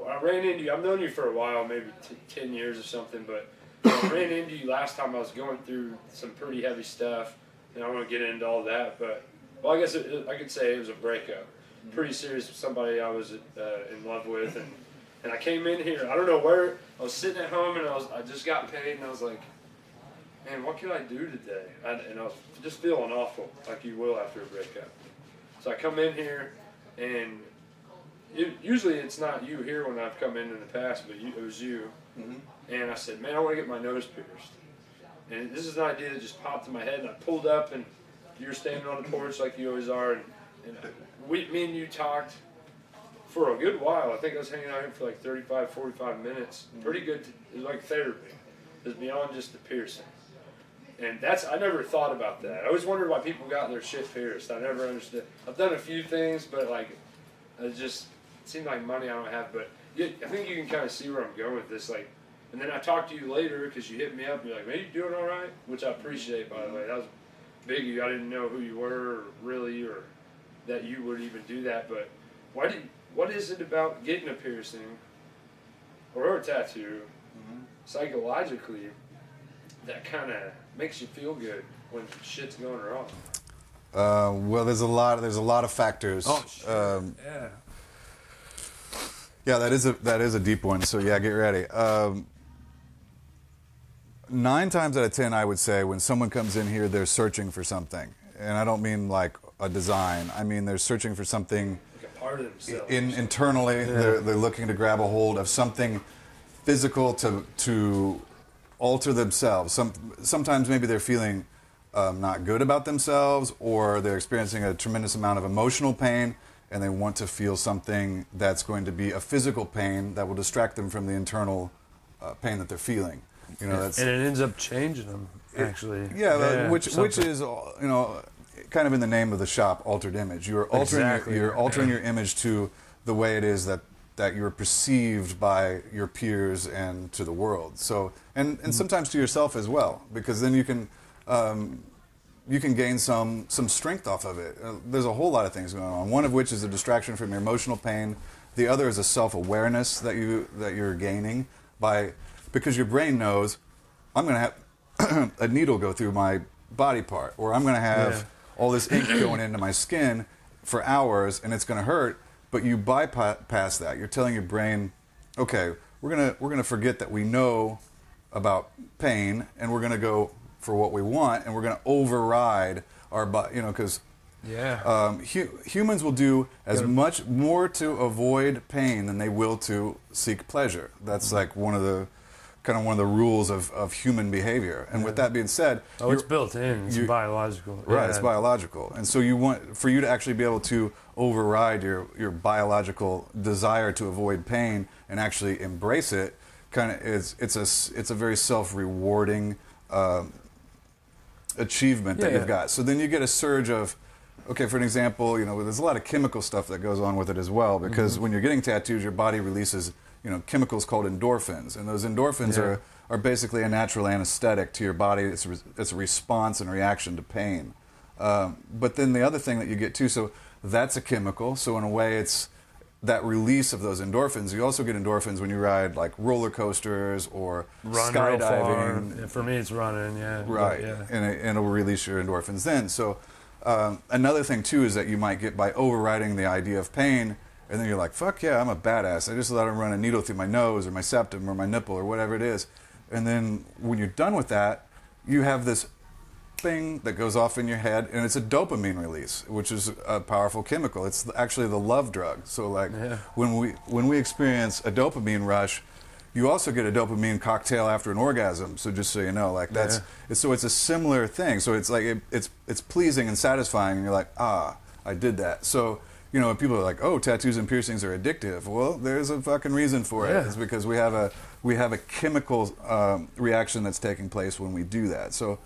I ran into you. I've known you for a while, maybe 10 years or something, but I ran into you last time I was going through some pretty heavy stuff, and I want to get into all that. But I guess I could say it was a breakup. Pretty serious with somebody I was in love with, and I came in here. I don't know where. I was sitting at home, and I just got paid, and I was like, man, what can I do today? And I was just feeling awful, like you will after a breakup. So I come in here, and usually it's not you here when I've come in the past, but it was you. Mm-hmm. And I said, man, I want to get my nose pierced. And this is an idea that just popped in my head, and I pulled up, and you were standing on the porch like you always are, and me and you talked for a good while. I think I was hanging out here for like 35, 45 minutes. Mm-hmm. Pretty good. It was like therapy. It was beyond just the piercing. And I never thought about that. I always wondered why people got their shit pierced. I never understood. I've done a few things, but like, it seemed like money I don't have. But I think you can kind of see where I'm going with this. Like, and then I talked to you later because you hit me up and you're like, man, you doing all right? Which I appreciate, by the way. That was big of you. I didn't know who you were or that you would even do that. But what is it about getting a piercing or a tattoo psychologically that kind of makes you feel good when shit's going wrong? Well, there's a lot of factors. Oh, shit. Yeah, that is a deep one. So yeah, get ready. 9 times out of 10, I would say, when someone comes in here, they're searching for something, and I don't mean like a design. I mean they're searching for something like a part of themselves. Internally. Yeah. They're looking to grab a hold of something physical to alter themselves. Sometimes maybe they're feeling not good about themselves, or they're experiencing a tremendous amount of emotional pain, and they want to feel something that's going to be a physical pain that will distract them from the internal pain that they're feeling. And it ends up changing them, actually. Which is kind of in the name of the shop, altered image. You're altering altering your image to the way it is that you're perceived by your peers and to the world. So and sometimes to yourself as well, because then you can gain some strength off of it. There's a whole lot of things going on. One of which is a distraction from your emotional pain. The other is a self-awareness that you're gaining because your brain knows, I'm going to have a needle go through my body part, or I'm going to have all this ink going into my skin for hours, and it's going to hurt. But you bypass that. You're telling your brain, okay, we're gonna forget that we know about pain, and we're gonna go for what we want, and we're gonna override our body. Because humans will do as much more to avoid pain than they will to seek pleasure. That's like one of the kind of one of the rules of human behavior. And with that being said, Oh, it's built in. It's biological. right, Yeah. it's biological. And so for you to actually be able to override your biological desire to avoid pain and actually embrace it, it's a very self-rewarding achievement that you've got. So then you get a surge of, okay, for an example, there's a lot of chemical stuff that goes on with it as well, because when you're getting tattoos, your body releases, chemicals called endorphins, and those endorphins are basically a natural anesthetic to your body. It's a response and reaction to pain. But then the other thing that you get too, so that's a chemical. So in a way, it's that release of those endorphins. You also get endorphins when you ride like roller coasters or Run real far. skydiving. Yeah, for me, it's running. Yeah. Right, Yeah. and it'll release your endorphins then. So another thing too is that you might get by overriding the idea of pain, and then you're like, fuck yeah, I'm a badass. I just let him run a needle through my nose or my septum or my nipple or whatever it is. And then when you're done with that, you have this thing that goes off in your head, and it's a dopamine release, which is a powerful chemical. It's actually the love drug. So like when we experience a dopamine rush, you also get a dopamine cocktail after an orgasm. So just so you know, like so it's a similar thing. So it's like it's pleasing and satisfying, and you're like, I did that. So when people are like, oh, tattoos and piercings are addictive. Well, there's a fucking reason for it. Yeah. It's because we have a chemical reaction that's taking place when we do that. So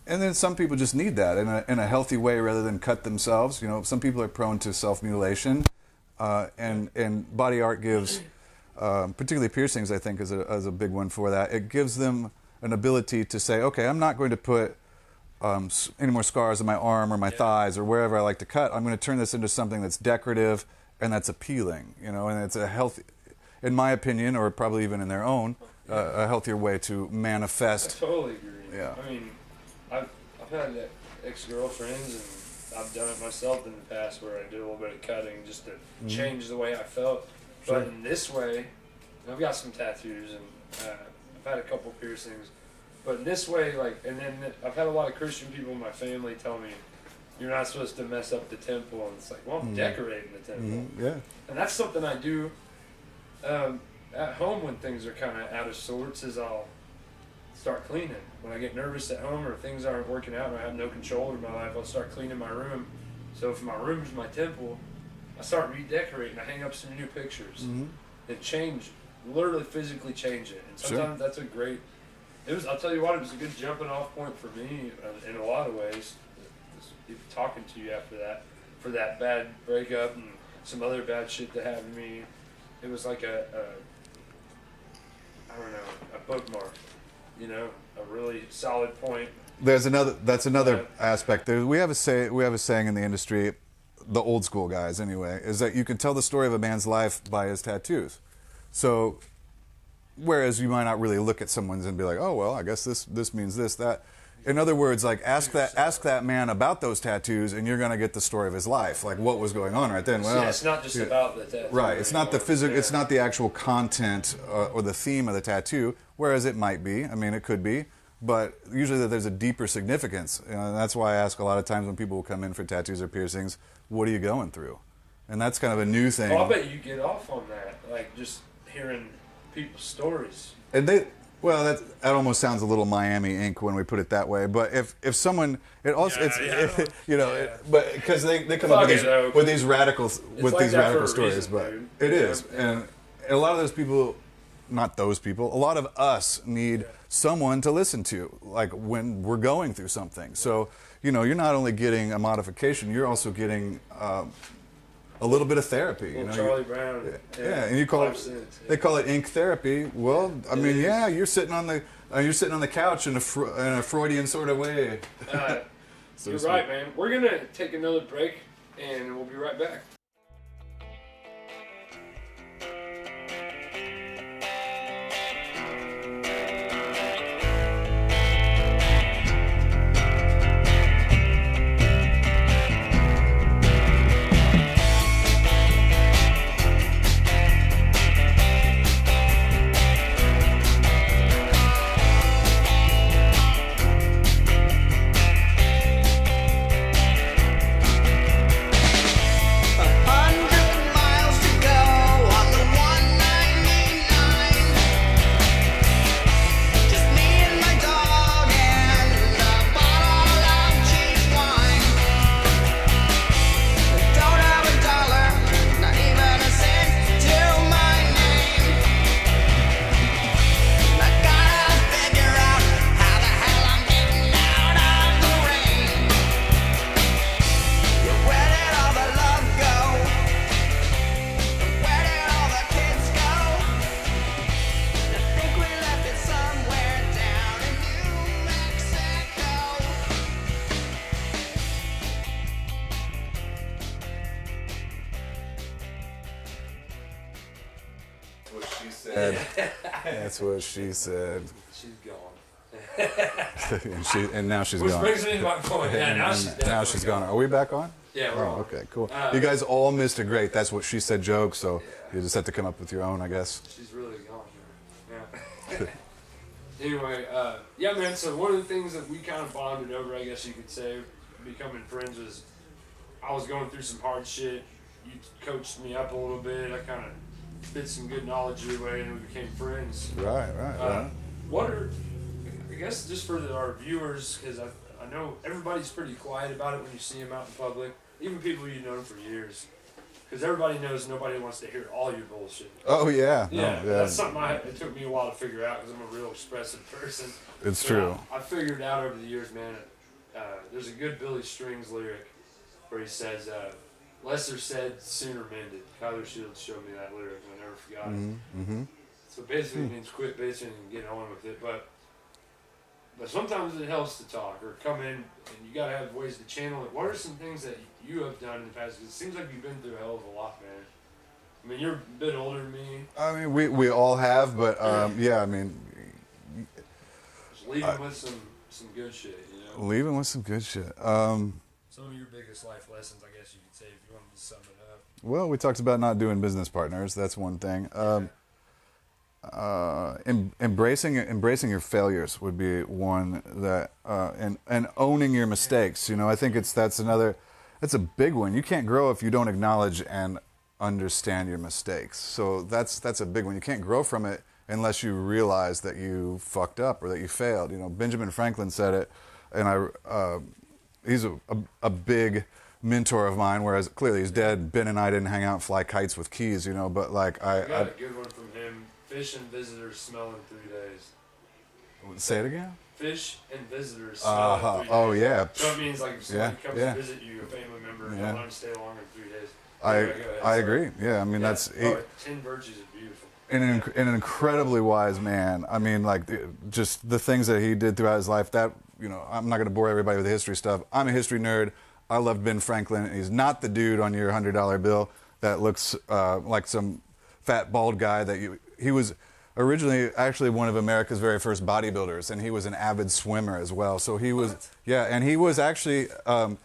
and then some people just need that in a healthy way rather than cut themselves. Some people are prone to self-mutilation, and body art gives, particularly piercings, I think, is a big one for that. It gives them an ability to say, okay, I'm not going to put any more scars on my arm or my thighs or wherever I like to cut. I'm going to turn this into something that's decorative and that's appealing, and it's a healthy, in my opinion, or probably even in their own, a healthier way to manifest. I totally agree. Yeah. I mean, I've had ex-girlfriends, and I've done it myself in the past where I did a little bit of cutting just to change the way I felt. Sure. But in this way, I've got some tattoos, and I've had a couple piercings. But in this way, and then I've had a lot of Christian people in my family tell me, you're not supposed to mess up the temple. And it's like, well, I'm decorating the temple. Yeah. And that's something I do at home when things are kind of out of sorts, is I'll start cleaning. When I get nervous at home or things aren't working out and I have no control over my life, I'll start cleaning my room. So if my room's my temple, I start redecorating. I hang up some new pictures and literally physically change it. And sometimes that's a great, I'll tell you what, it was a good jumping off point for me in a lot of ways. Just talking to you after that, for that bad breakup and some other bad shit that happened to me. It was like a bookmark, a really solid point. That's another aspect. We have a saying in the industry, the old school guys anyway, is that you can tell the story of a man's life by his tattoos. So, whereas you might not really look at someone's and be like, oh well, I guess this means this, that. In other words, like ask that man about those tattoos, and you're going to get the story of his life, like what was going on right then. Well, it's not just about the tattoo. Right. It's not the physical. It's not the actual content or the theme of the tattoo. Whereas it might be. I mean, it could be. But usually there's a deeper significance. And that's why I ask a lot of times when people will come in for tattoos or piercings, what are you going through? And that's kind of a new thing. Oh, I bet you get off on that, like just hearing people's stories. And that almost sounds a little Miami Ink when we put it that way. But if someone, it also but because they come up with these radical stories, but dude. it is, and a lot of those people, not those people, a lot of us need someone to listen to, like when we're going through something. So you're not only getting a modification, you're also getting a little bit of therapy. Charlie Brown. Yeah, and you call it. They call it ink therapy. Well, I mean, you're sitting on the couch in a Freudian sort of way. You're right, man. We're gonna take another break, and we'll be right back. what she said. That's what she said. She's gone. and now she's Which gone. brings me to my point. Yeah, now she's gone. Are we back on? Yeah, we're on. Okay, cool. You guys all missed a great "That's what she said" joke, so you just have to come up with your own, I guess. She's really gone. Yeah. Anyway, yeah, man. So one of the things that we kind of bonded over, I guess you could say, becoming friends was I was going through some hard shit. You coached me up a little bit. I kind of spit some good knowledge your way, and we became friends. Right. What are, I guess, just for our viewers, because I know everybody's pretty quiet about it when you see them out in public, even people you've known for years. Because everybody knows nobody wants to hear all your bullshit. Oh, yeah. Yeah, that's something it took me a while to figure out because I'm a real expressive person. It's But true. I figured out over the years, man, there's a good Billy Strings lyric where he says, lesser said, sooner mended. Kyler Shields showed me that lyric and I never forgot it. So basically it means quit bitching and get on with it. But sometimes it helps to talk or come in and you got to have ways to channel it. What are some things that you have done in the past? 'Cause it seems like you've been through a hell of a lot, man. I mean, you're a bit older than me. I mean, we all have, but yeah, I mean, Just leaving with some good shit, you know? leaving with some good shit. Some of your biggest life lessons, I guess you could say, if you wanted to sum it up. Well, we talked about not doing business partners. That's one thing. Embracing your failures would be one that, and owning your mistakes. You know, I think that's a big one. You can't grow if you don't acknowledge and understand your mistakes. So that's a big one. You can't grow from it unless you realize that you fucked up or that you failed. You know, Benjamin Franklin said it, and he's a big mentor of mine. Whereas clearly he's dead. Ben and I didn't hang out and fly kites with keys. You know, but like I got a good one from him. Fish and visitors smell in 3 days. Say it again. Fish and visitors smell in 3 days. Oh yeah. So it means like if somebody comes to visit you, a family member, and don't let them stay longer than 3 days. I agree. Yeah, I mean that's 10 virtues is beautiful. And an incredibly wise man. I mean, like just the things that he did throughout his life. That, you know, I'm not going to bore everybody with the history stuff. I'm a history nerd. I love Ben Franklin. He's not the dude on your $100 bill that looks like some fat bald guy he was originally actually one of America's very first bodybuilders, and he was an avid swimmer as well. So he was, and he was actually an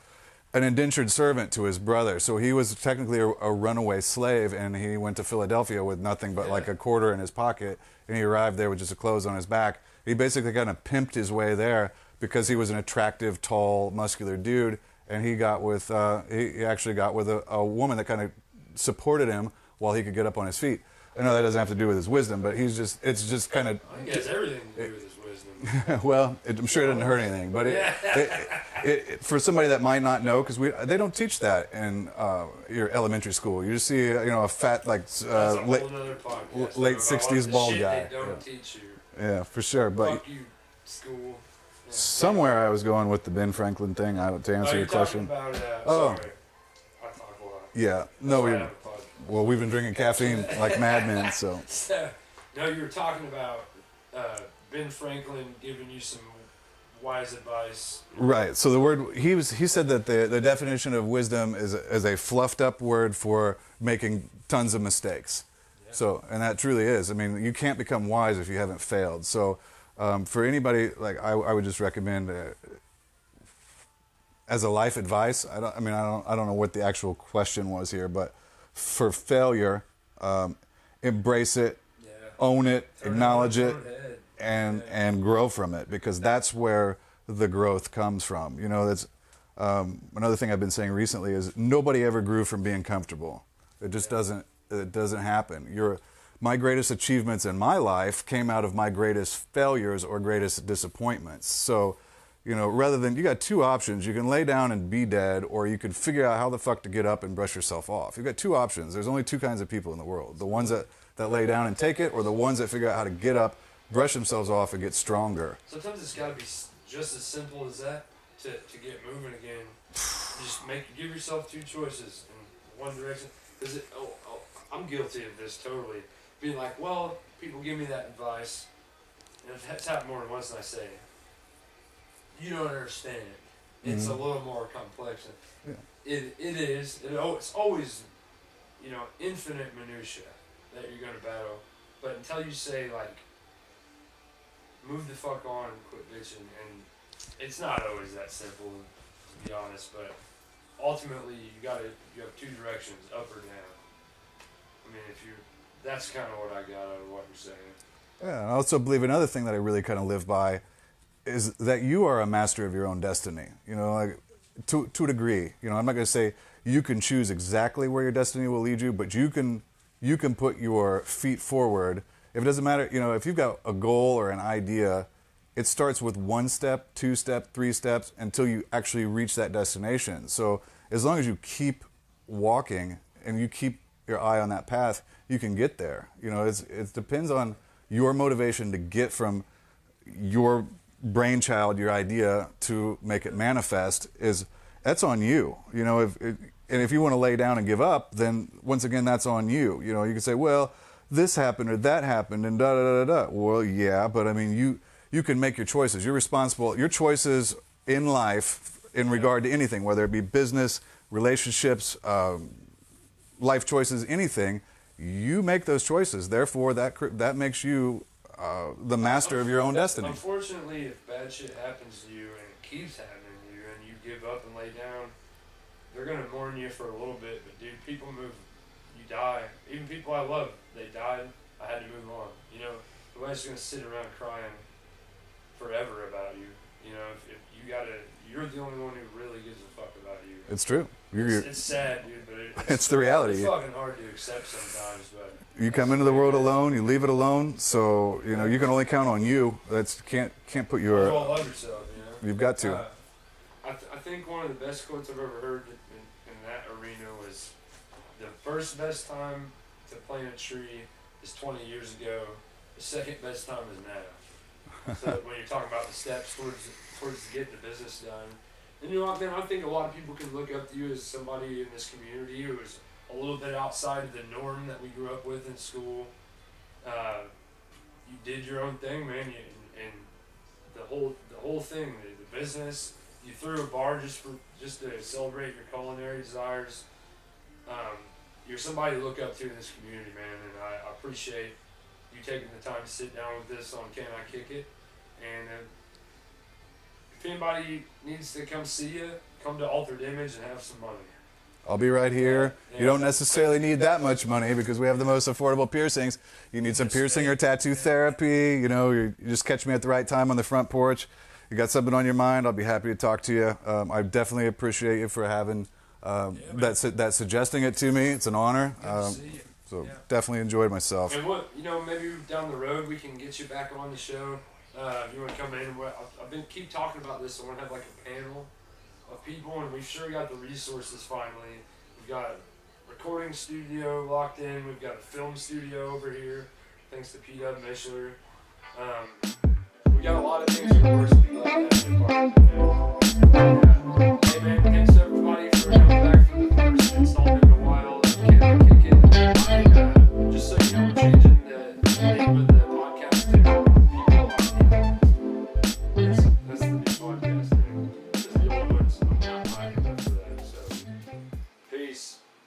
indentured servant to his brother. So he was technically a runaway slave, and he went to Philadelphia with nothing but like a quarter in his pocket, and he arrived there with just the clothes on his back. He basically kind of pimped his way there because he was an attractive, tall, muscular dude, and he actually got with a woman that kind of supported him while he could get up on his feet. I know that doesn't have to do with his wisdom, but it's just kind of... I guess everything to do with his wisdom. Well, I'm sure it didn't hurt anything, but for somebody that might not know, because they don't teach that in your elementary school. You just see, a fat, like, late 60s bald guy. They don't teach you. Yeah, for sure. But Fuck you, school. Yeah. Somewhere I was going with the Ben Franklin thing, to answer your question. About, Oh. Sorry. I talk a lot. Yeah. No, we've been drinking caffeine like madmen, so. No, you were talking about Ben Franklin giving you some wise advice. Right. So the word he said that the definition of wisdom is a fluffed up word for making tons of mistakes. Yeah. So, and that truly is. I mean, you can't become wise if you haven't failed. So, for anybody, like I would just recommend as a life advice. I don't know what the actual question was here, but for failure, embrace it, own it, acknowledge it, and grow from it, because that's where the growth comes from. You know, that's another thing I've been saying recently is nobody ever grew from being comfortable. It just doesn't happen. My greatest achievements in my life came out of my greatest failures or greatest disappointments. So, rather than, you got two options. You can lay down and be dead, or you can figure out how the fuck to get up and brush yourself off. You've got two options. There's only two kinds of people in the world. The ones that lay down and take it, or the ones that figure out how to get up, brush themselves off, and get stronger. Sometimes it's got to be just as simple as that to get moving again. Just give yourself two choices in one direction. Because I'm guilty of this totally. Being like, well, people give me that advice, and that's happened more than once, and I say, you don't understand it. It's a little more complex. It is. It's always, infinite minutia that you're going to battle. But until you say like, move the fuck on and quit bitching, and it's not always that simple, to be honest. But ultimately, you have two directions, up or down. I mean, that's kind of what I got out of what you're saying. Yeah, and I also believe another thing that I really kind of live by is that you are a master of your own destiny. You know, like to a degree. You know, I'm not going to say you can choose exactly where your destiny will lead you, but you can put your feet forward. If it doesn't matter, you know, if you've got a goal or an idea, it starts with 1 step, 2 steps, 3 steps until you actually reach that destination. So as long as you keep walking and you keep your eye on that path, you can get there. You know, it depends on your motivation to get from your brainchild, your idea, to make it manifest. That's on you. You know, if you want to lay down and give up, then once again, that's on you. You know, you can say, well, this happened or that happened and da da da da. Well, yeah, but I mean, you can make your choices. You're responsible. Your choices in life, in regard to anything, whether it be business, relationships, life choices, anything, you make those choices. Therefore, that makes you the master of your own destiny. Unfortunately, if bad shit happens to you and it keeps happening to you and you give up and lay down, they're going to mourn you for a little bit. But dude, people move. You die. Even people I love, they died. I had to move on. You know, nobody's going to sit around crying forever about you. You know, if you gotta, you're the only one who really gives a fuck about you. It's true. It's sad, dude, but it's the reality. It's fucking hard to accept sometimes, but you come into the world alone, you leave it alone, so you know you can only count on you. Can't put your. You all love yourself, you know. You've got to. I think one of the best quotes I've ever heard in that arena was, "The first best time to plant a tree is 20 years ago. The second best time is now." So when you're talking about the steps towards getting the business done. And you know, man, I think a lot of people can look up to you as somebody in this community who is a little bit outside of the norm that we grew up with in school. You did your own thing, man, and the whole thing, the business. You threw a bar just to celebrate your culinary desires. You're somebody to look up to in this community, man, and I appreciate you taking the time to sit down with this on Can I Kick It? And if anybody needs to come see you, come to Altered Image and have some money. I'll be right here. Yeah. You don't necessarily need that much money because we have the most affordable piercings. You need some piercing or tattoo therapy. You know, you just catch me at the right time on the front porch. You got something on your mind, I'll be happy to talk to you. I definitely appreciate you for having that suggesting it to me. It's an honor. So definitely enjoyed myself. And maybe down the road we can get you back on the show. If you want to come in, I've keep talking about this. I want to have like a panel of people, and we've sure got the resources finally. We've got a recording studio locked in. We've got a film studio over here, thanks to P.W. Mishler.